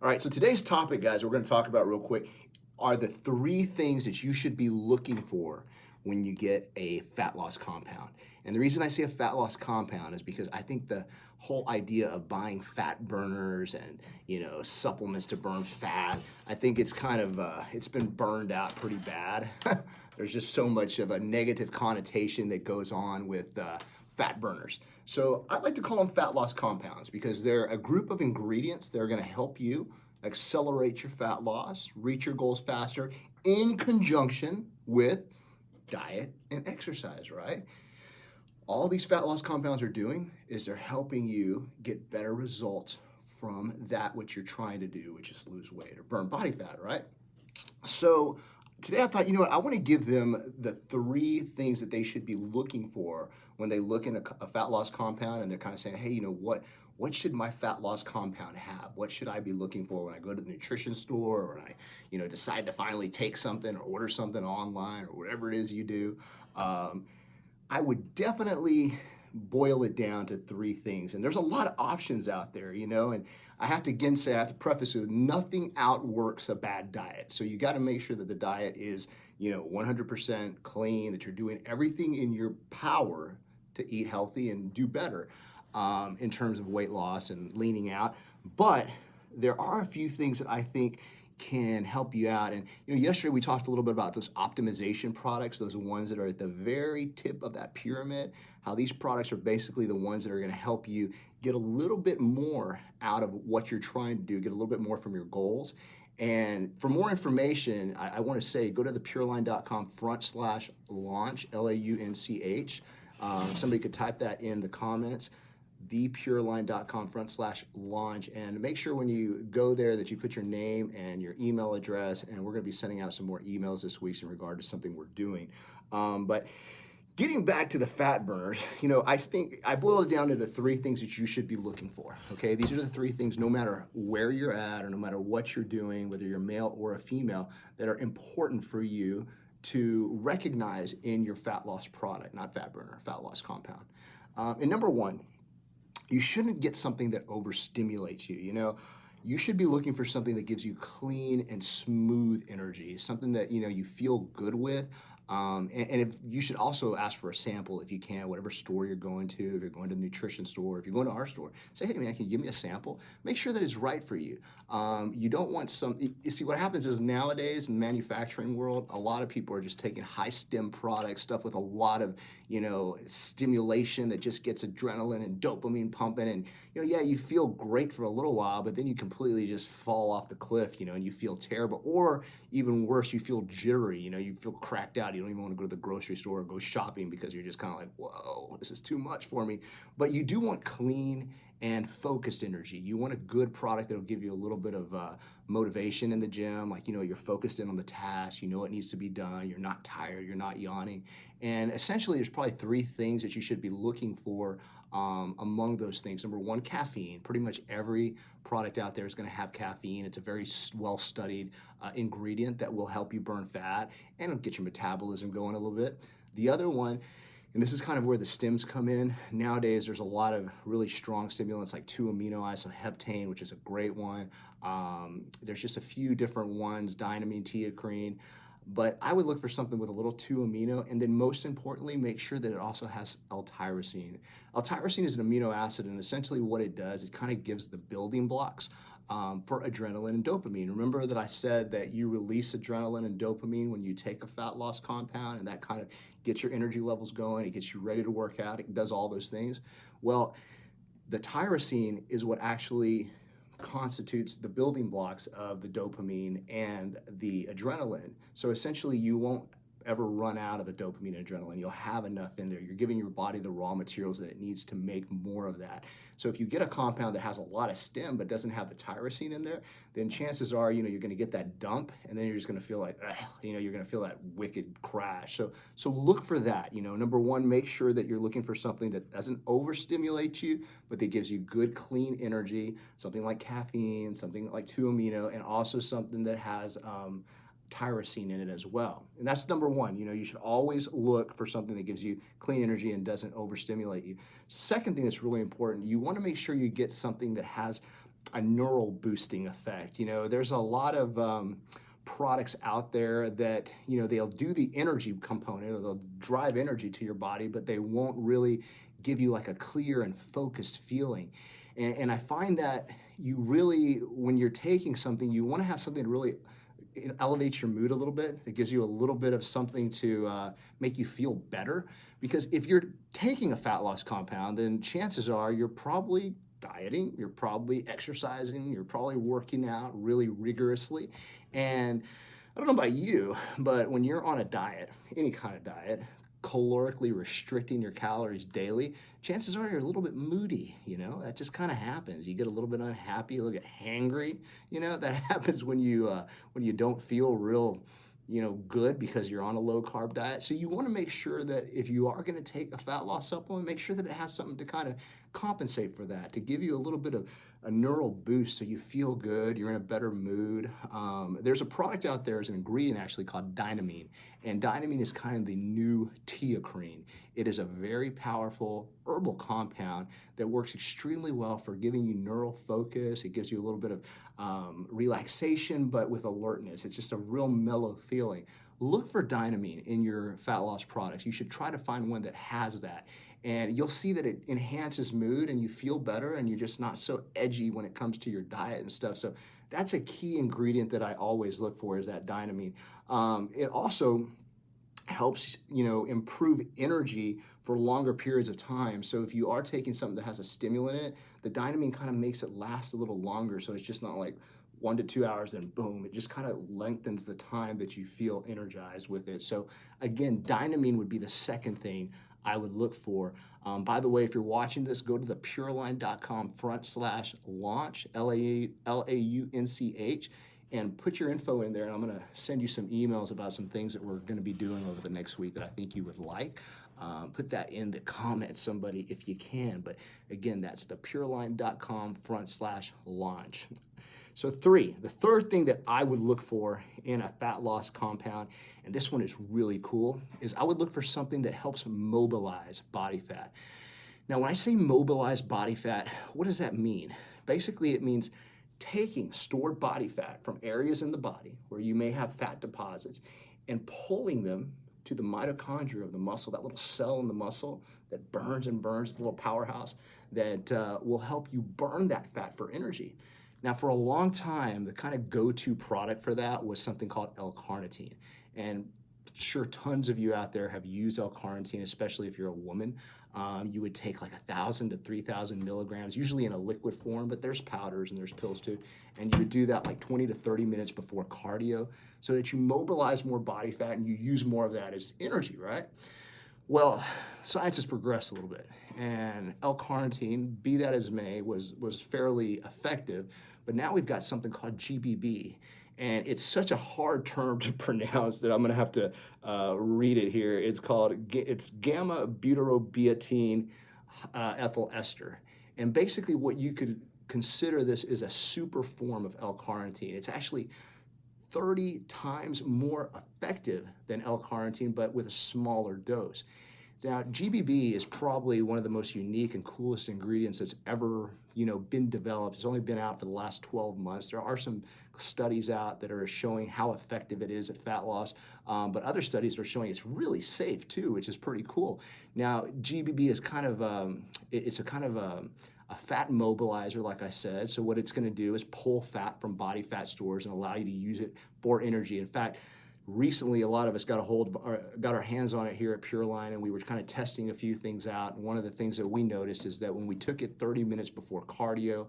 All right, so today's topic, guys, we're going to talk about real quick are the three things that you should be looking for when you get a fat loss compound. And the reason I say a fat loss compound is because I think the whole idea of buying fat burners and supplements to burn fat, I think it's kind of it's been burned out pretty bad. There's just so much of a negative connotation that goes on with fat burners. So I'd like to call them fat loss compounds because they're a group of ingredients that are going to help you accelerate your fat loss, reach your goals faster in conjunction with diet and exercise, right? All these fat loss compounds are doing is they're helping you get better results from that which you're trying to do, which is lose weight or burn body fat, right? So today I thought, you know what, I want to give them the three things that they should be looking for when they look in a fat loss compound and they're kind of saying, hey, what should my fat loss compound have? What should I be looking for when I go to the nutrition store or when I, decide to finally take something or order something online or whatever it is you do? I would definitely boil it down to three things. And there's a lot of options out there, and I have to again say, I have to preface with nothing outworks a bad diet. So you got to make sure that the diet is, 100% clean, that you're doing everything in your power to eat healthy and do better in terms of weight loss and leaning out. But there are a few things that I think can help you out. And yesterday we talked a little bit about those optimization products, those ones that are at the very tip of that pyramid, how these products are basically the ones that are going to help you get a little bit more out of what you're trying to do, get a little bit more from your goals. And for more information, I want to say go to the pureline.com/launch, LAUNCH. Somebody could type that in the comments, thepureline.com/launch, and make sure when you go there that you put your name and your email address, and we're going to be sending out some more emails this week in regard to something we're doing. But getting back to the fat burners, I think I boiled it down to the three things that you should be looking for. Okay, these are the three things, no matter where you're at or no matter what you're doing, whether you're male or a female, that are important for you to recognize in your fat loss product, not fat burner, fat loss compound. And number one, you shouldn't get something that overstimulates you. You should be looking for something that gives you clean and smooth energy, something that you feel good with. And if you should also ask for a sample if you can, whatever store you're going to, if you're going to the nutrition store, if you're going to our store, say, hey man, can you give me a sample? Make sure that it's right for you. You don't want you see what happens is nowadays in the manufacturing world, a lot of people are just taking high stim products, stuff with a lot of, stimulation that just gets adrenaline and dopamine pumping. And, yeah, you feel great for a little while, but then you completely just fall off the cliff, and you feel terrible. Or even worse, you feel jittery, you feel cracked out. You don't even want to go to the grocery store or go shopping because you're just kind of like, whoa, this is too much for me. But you do want clean and focused energy. You want a good product that'll give you a little bit of motivation in the gym. Like, you're focused in on the task, what needs to be done. You're not tired, you're not yawning. And essentially, there's probably three things that you should be looking for among those things. Number one, caffeine. Pretty much every product out there is going to have caffeine. It's a very well-studied ingredient that will help you burn fat and it'll get your metabolism going a little bit. The other one, and this is kind of where the stims come in. Nowadays, there's a lot of really strong stimulants like 2-amino-isoheptane, which is a great one. There's just a few different ones, dynamine, teacrine. But I would look for something with a little 2-amino, and then most importantly, make sure that it also has L-tyrosine. L-tyrosine is an amino acid, and essentially what it does, it kind of gives the building blocks for adrenaline and dopamine. Remember that I said that you release adrenaline and dopamine when you take a fat loss compound, and that kind of gets your energy levels going, it gets you ready to work out, it does all those things. Well, the tyrosine is what actually constitutes the building blocks of the dopamine and the adrenaline. So essentially you won't ever run out of the dopamine and adrenaline. You'll have enough in there. You're giving your body the raw materials that it needs to make more of that. So if you get a compound that has a lot of stim but doesn't have the tyrosine in there, then chances are, you're going to get that dump, and then you're just going to feel like, you're going to feel that wicked crash. So look for that. Number one, make sure that you're looking for something that doesn't overstimulate you, but that gives you good, clean energy, something like caffeine, something like 2-amino, and also something that has tyrosine in it as well. And that's number one. You should always look for something that gives you clean energy and doesn't overstimulate you. Second thing that's really important, you want to make sure you get something that has a neural boosting effect. You know, there's a lot of products out there that, you know, they'll do the energy component, or they'll drive energy to your body, but they won't really give you like a clear and focused feeling. And I find that you really, when you're taking something, you want to have something that really elevates your mood a little bit. It gives you a little bit of something to make you feel better. Because if you're taking a fat loss compound, then chances are you're probably dieting, you're probably exercising, you're probably working out really rigorously. And I don't know about you, but when you're on a diet, any kind of diet, calorically restricting your calories daily, chances are you're a little bit moody. You know, that just kind of happens. You get a little bit unhappy, a little bit hangry. You know, that happens when you don't feel real, you know, good because you're on a low carb diet. So you want to make sure that if you are going to take a fat loss supplement, make sure that it has something to kind of compensate for that, to give you a little bit of a neural boost so you feel good, you're in a better mood. There's a product out there as an ingredient actually called dynamine, and dynamine is kind of the new teacrine. It is a very powerful herbal compound that works extremely well for giving you neural focus. It gives you a little bit of relaxation, but with alertness. It's just a real mellow feeling. Look for dynamine in your fat loss products. You should try to find one that has that. And you'll see that it enhances mood and you feel better and you're just not so edgy when it comes to your diet and stuff. So that's a key ingredient that I always look for, is that dynamine. It also helps, you know, improve energy for longer periods of time. So if you are taking something that has a stimulant in it, the dynamine kind of makes it last a little longer. So it's just not like 1 to 2 hours, then boom, it just kind of lengthens the time that you feel energized with it. So again, dynamine would be the second thing I would look for. By the way, if you're watching this, go to the pureline.com/launch, LAUNCH, and put your info in there, and I'm going to send you some emails about some things that we're going to be doing over the next week that I think you would like. Put that in the comments, somebody, if you can. But again, that's the pureline.com/launch. So the third thing that I would look for in a fat loss compound, and this one is really cool, is I would look for something that helps mobilize body fat. Now, when I say mobilize body fat, what does that mean? Basically, it means taking stored body fat from areas in the body where you may have fat deposits and pulling them to the mitochondria of the muscle, that little cell in the muscle that burns and burns, the little powerhouse that will help you burn that fat for energy. Now, for a long time, the kind of go-to product for that was something called L-carnitine. And sure, tons of you out there have used L-carnitine, especially if you're a woman. You would take like 1,000 to 3,000 milligrams, usually in a liquid form, but there's powders and there's pills too. And you would do that like 20 to 30 minutes before cardio so that you mobilize more body fat and you use more of that as energy, right? Well, science has progressed a little bit, and L-carnitine, be that as may, was fairly effective, but now we've got something called GBB, and it's such a hard term to pronounce that I'm going to have to read it here. It's gamma butyrobietine ethyl ester, and basically what you could consider this is a super form of L-carnitine. It's actually 30 times more effective than L-carnitine, but with a smaller dose. Now, GBB is probably one of the most unique and coolest ingredients that's ever, you know, been developed. It's only been out for the last 12 months. There are some studies out that are showing how effective it is at fat loss, but other studies are showing it's really safe too, which is pretty cool. Now, GBB is kind of, it's a kind of a fat mobilizer, like I said. So what it's going to do is pull fat from body fat stores and allow you to use it for energy. In fact, recently a lot of us got our hands on it here at Pureline, and we were kind of testing a few things out. And one of the things that we noticed is that when we took it 30 minutes before cardio,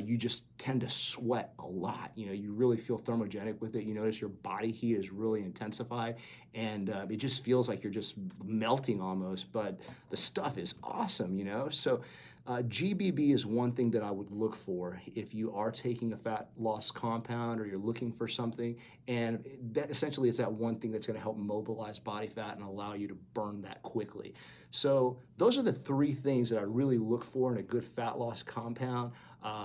you just tend to sweat a lot. You know, you really feel thermogenic with it. You notice your body heat is really intensified, and it just feels like you're just melting almost, but the stuff is awesome, you know? So GBB is one thing that I would look for if you are taking a fat loss compound or you're looking for something, and that essentially is that one thing that's going to help mobilize body fat and allow you to burn that quickly. So those are the three things that I really look for in a good fat loss compound.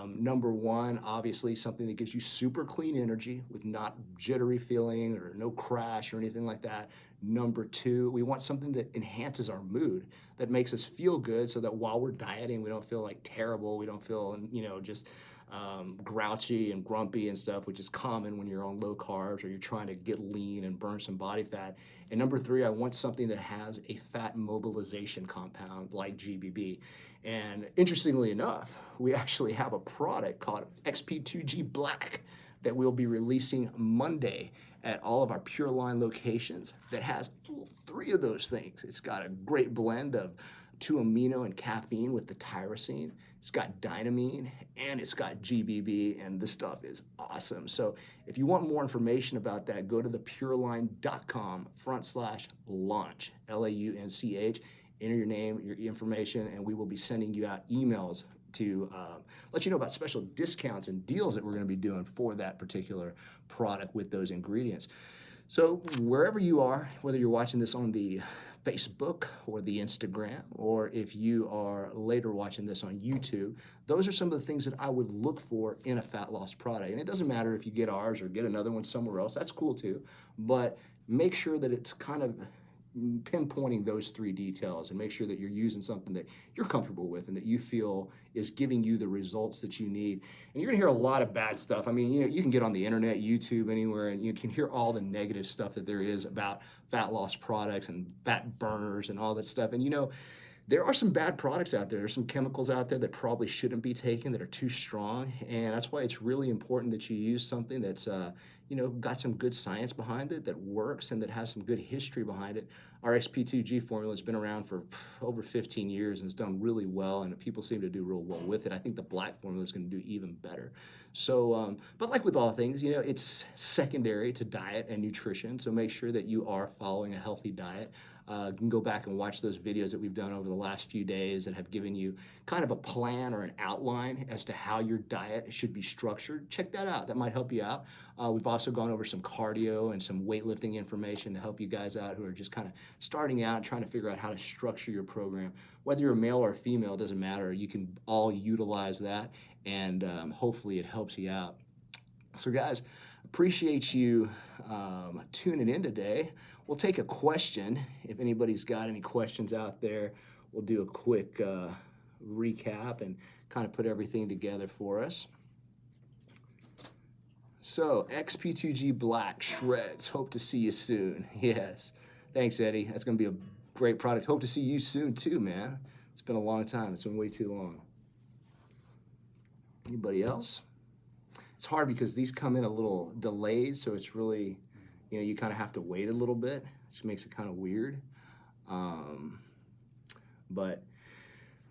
Number one, obviously something that gives you super clean energy with not jittery feeling or no crash or anything like that. Number two, we want something that enhances our mood, that makes us feel good so that while we're dieting, we don't feel like terrible. We don't feel, you know, just grouchy and grumpy and stuff, which is common when you're on low carbs or you're trying to get lean and burn some body fat. And number three, I want something that has a fat mobilization compound like GBB. And interestingly enough, we actually have a product called XP2G Black that we'll be releasing Monday at all of our Pureline locations that has three of those things. It's got a great blend of 2-amino and caffeine with the tyrosine. It's got dynamine and it's got GBB, and this stuff is awesome. So if you want more information about that, go to thepureline.com/launch, LAUNCH, enter your name, your information, and we will be sending you out emails to let you know about special discounts and deals that we're going to be doing for that particular product with those ingredients. So wherever you are, whether you're watching this on the Facebook or the Instagram, or if you are later watching this on YouTube, those are some of the things that I would look for in a fat loss product. And it doesn't matter if you get ours or get another one somewhere else, that's cool too, but make sure that it's kind of pinpointing those three details and make sure that you're using something that you're comfortable with and that you feel is giving you the results that you need. And you're gonna hear a lot of bad stuff. I mean, you can get on the internet, YouTube, anywhere, and you can hear all the negative stuff that there is about fat loss products and fat burners and all that stuff. And there are some bad products out there. There's some chemicals out there that probably shouldn't be taken, that are too strong. And that's why it's really important that you use something that's got some good science behind it, that works, and that has some good history behind it. Our XP2G formula has been around for over 15 years and has done really well, and people seem to do real well with it. I think the black formula is going to do even better. So, but like with all things, it's secondary to diet and nutrition. So make sure that you are following a healthy diet. You can go back and watch those videos that we've done over the last few days that have given you kind of a plan or an outline as to how your diet should be structured. Check that out. That might help you out. We've also gone over some cardio and some weightlifting information to help you guys out who are just kind of starting out, trying to figure out how to structure your program. Whether you're a male or a female, it doesn't matter. You can all utilize that, and hopefully it helps you out. So guys, appreciate you tuning in today. We'll take a question. If anybody's got any questions out there, we'll do a quick recap and kind of put everything together for us. So, XP2G Black Shreds. Hope to see you soon. Yes. Thanks, Eddie. That's going to be a great product. Hope to see you soon, too, man. It's been a long time. It's been way too long. Anybody else? It's hard because these come in a little delayed, so it's really, you kind of have to wait a little bit, which makes it kind of weird. But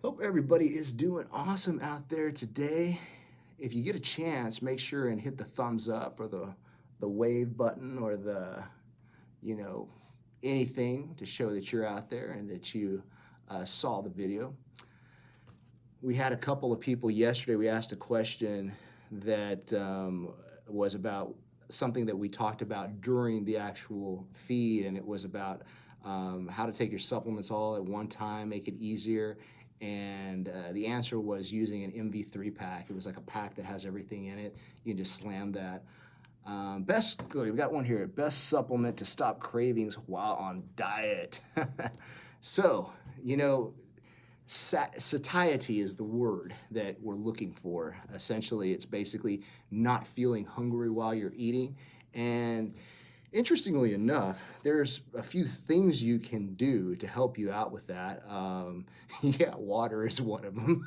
hope everybody is doing awesome out there today. If you get a chance, make sure and hit the thumbs up or the wave button or the, anything to show that you're out there and that you saw the video. We had a couple of people yesterday, we asked a question that was about something that we talked about during the actual feed, and it was about how to take your supplements all at one time, make it easier. And the answer was using an MV3 pack. It was like a pack that has everything in it. You can just slam that. We've got one here, best supplement to stop cravings while on diet. So, satiety is the word that we're looking for. Essentially, it's basically not feeling hungry while you're eating. And interestingly enough, there's a few things you can do to help you out with that. Yeah, water is one of them.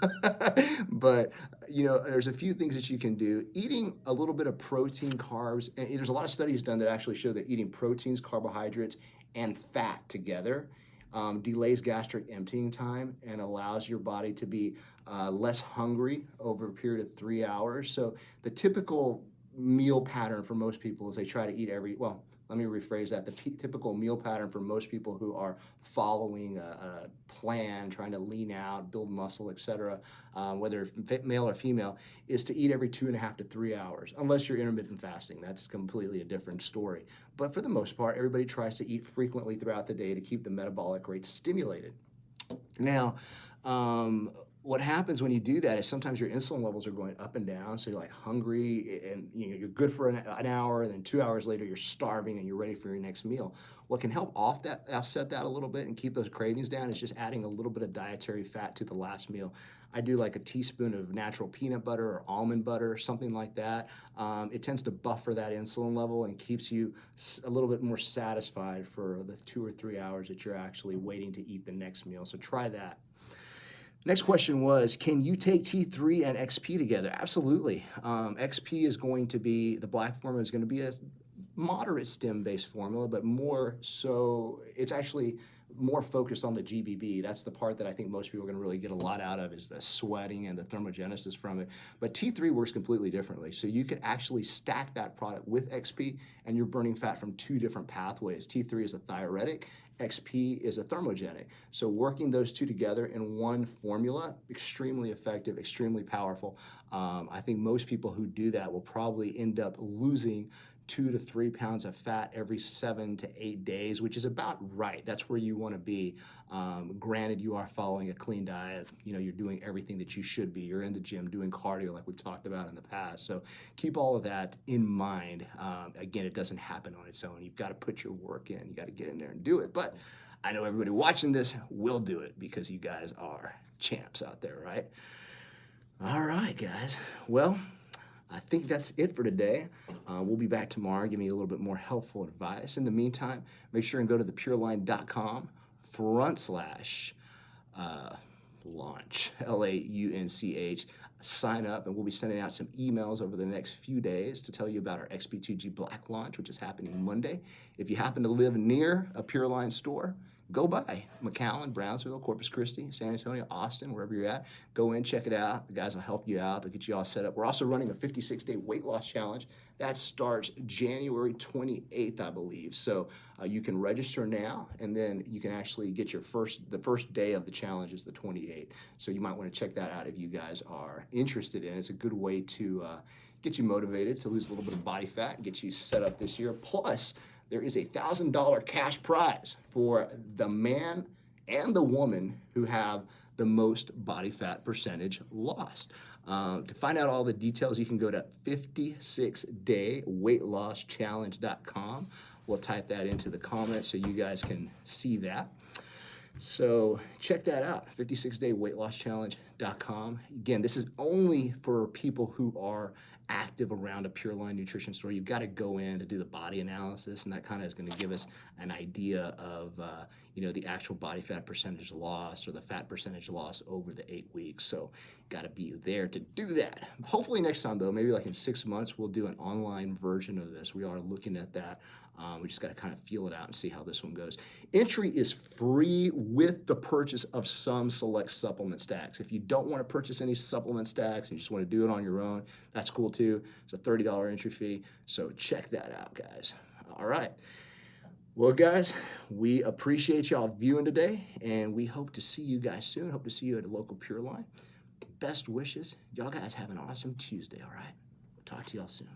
But, there's a few things that you can do. Eating a little bit of protein, carbs, and there's a lot of studies done that actually show that eating proteins, carbohydrates, and fat together delays gastric emptying time and allows your body to be less hungry over a period of 3 hours. So the typical meal pattern for most people is they try to eat let me rephrase that. The typical meal pattern for most people who are following a plan, trying to lean out, build muscle, etc., whether male or female, is to eat every 2.5 to 3 hours, unless you're intermittent fasting. That's completely a different story. But for the most part, everybody tries to eat frequently throughout the day to keep the metabolic rate stimulated. Now, what happens when you do that is sometimes your insulin levels are going up and down, so you're like hungry and you're good for an hour, and then 2 hours later you're starving and you're ready for your next meal. What can help offset that a little bit and keep those cravings down is just adding a little bit of dietary fat to the last meal. I do like a teaspoon of natural peanut butter or almond butter, something like that. It tends to buffer that insulin level and keeps you a little bit more satisfied for the 2 or 3 hours that you're actually waiting to eat the next meal. So try that. Next question was, can you take T3 and XP together? Absolutely. XP is going to be, the black formula is going to be a moderate stim-based formula, but more so, it's actually more focused on the GBB. That's the part that I think most people are going to really get a lot out of, is the sweating and the thermogenesis from it. But T3 works completely differently. So you could actually stack that product with XP, and you're burning fat from 2 different pathways. T3 is a diuretic, XP is a thermogenic. So working those 2 together in one formula, extremely effective, extremely powerful. I think most people who do that will probably end up losing 2 to 3 pounds of fat every 7 to 8 days, which is about right. That's where you want to be. Granted, you are following a clean diet. You know, you're doing everything that you should be. You're in the gym doing cardio like we've talked about in the past. So keep all of that in mind. Again, it doesn't happen on its own. You've got to put your work in. You got to get in there and do it. But I know everybody watching this will do it because you guys are champs out there, right? All right, guys. Well, I think that's it for today. We'll be back tomorrow, giving you a little bit more helpful advice. In the meantime, make sure and go to the pureline.com/launch, LAUNCH. Sign up, and we'll be sending out some emails over the next few days to tell you about our XP2G Black launch, which is happening Monday. If you happen to live near a Pureline store, go by. McAllen, Brownsville, Corpus Christi, San Antonio, Austin, wherever you're at. Go in, check it out. The guys will help you out. They'll get you all set up. We're also running a 56-day weight loss challenge. That starts January 28th, I believe. So you can register now, and then you can actually get your the first day of the challenge is the 28th. So you might want to check that out if you guys are interested in it. It's a good way to get you motivated to lose a little bit of body fat and get you set up this year. Plus, there is a $1,000 cash prize for the man and the woman who have the most body fat percentage lost. To find out all the details, you can go to 56dayweightLossChallenge.com. We'll type that into the comments so you guys can see that. So check that out, 56dayweightLossChallenge.com. Again, this is only for people who are active around a Pureline Nutrition store. You've got to go in to do the body analysis, and that kind of is going to give us an idea of the actual body fat percentage loss or the fat percentage loss over the 8 weeks. So got to be there to do that. Hopefully next time, though, maybe like in 6 months, we'll do an online version of this. We are looking at that. We just got to kind of feel it out and see how this one goes. Entry is free with the purchase of some select supplement stacks. If you don't want to purchase any supplement stacks and you just want to do it on your own, that's cool too. It's a $30 entry fee. So check that out, guys. All right. Well, guys, we appreciate y'all viewing today, and we hope to see you guys soon. Hope to see you at a local Pureline. Best wishes. Y'all guys have an awesome Tuesday, all right? We'll talk to y'all soon.